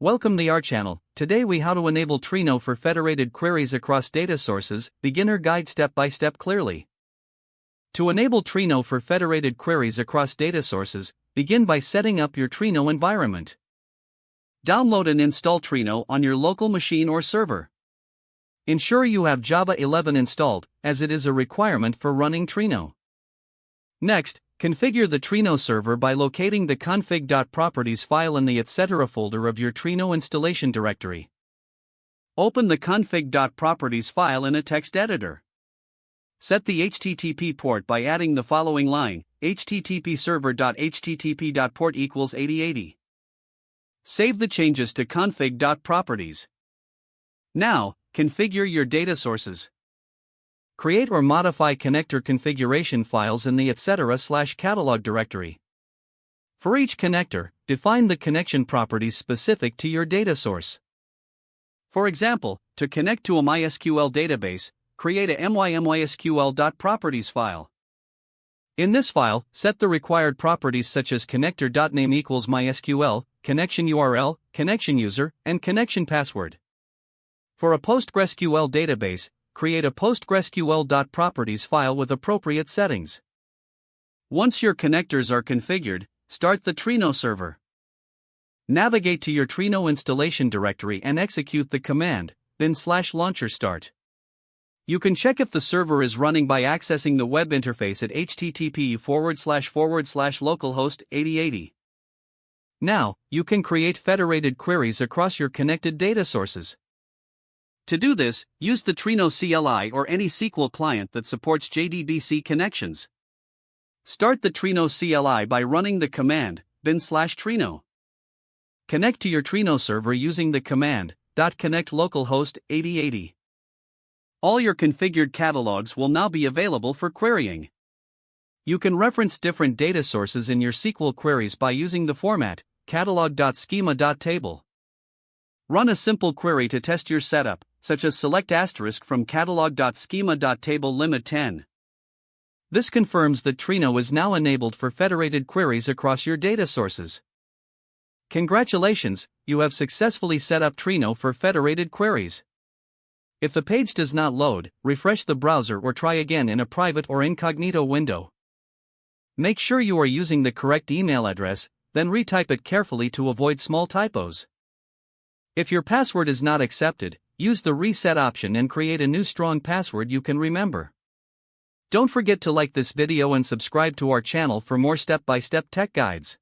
Welcome to our channel. Today we how to enable Trino for federated queries across data sources, beginner guide step by step clearly. To enable Trino for federated queries across data sources, begin by setting up your Trino environment. Download and install Trino on your local machine or server. Ensure you have Java 11 installed, as it is a requirement for running Trino. Next, configure the Trino server by locating the config.properties file in the etc. folder of your Trino installation directory. Open the config.properties file in a text editor. Set the HTTP port by adding the following line: http server.http.port equals 8080. Save the changes to config.properties. Now, configure your data sources. Create or modify connector configuration files in the etc/catalog directory. For each connector, define the connection properties specific to your data source. For example, to connect to a MySQL database, create a mysql.properties file. In this file, set the required properties such as connector.name equals MySQL, connection URL, connection user, and connection password. For a PostgreSQL database, create a PostgreSQL.properties file with appropriate settings. Once your connectors are configured, start the Trino server. Navigate to your Trino installation directory and execute the command, bin/launcher start. You can check if the server is running by accessing the web interface at http://localhost 8080. Now, you can create federated queries across your connected data sources. To do this, use the Trino CLI or any SQL client that supports JDBC connections. Start the Trino CLI by running the command bin/Trino. Connect to your Trino server using the command .connect localhost 8080. All your configured catalogs will now be available for querying. You can reference different data sources in your SQL queries by using the format catalog.schema.table. Run a simple query to test your setup, such as select asterisk from catalog.schema.table limit 10. This confirms that Trino is now enabled for federated queries across your data sources. Congratulations, you have successfully set up Trino for federated queries. If the page does not load, refresh the browser or try again in a private or incognito window. Make sure you are using the correct email address, then retype it carefully to avoid small typos. If your password is not accepted, use the reset option and create a new strong password you can remember. Don't forget to like this video and subscribe to our channel for more step-by-step tech guides.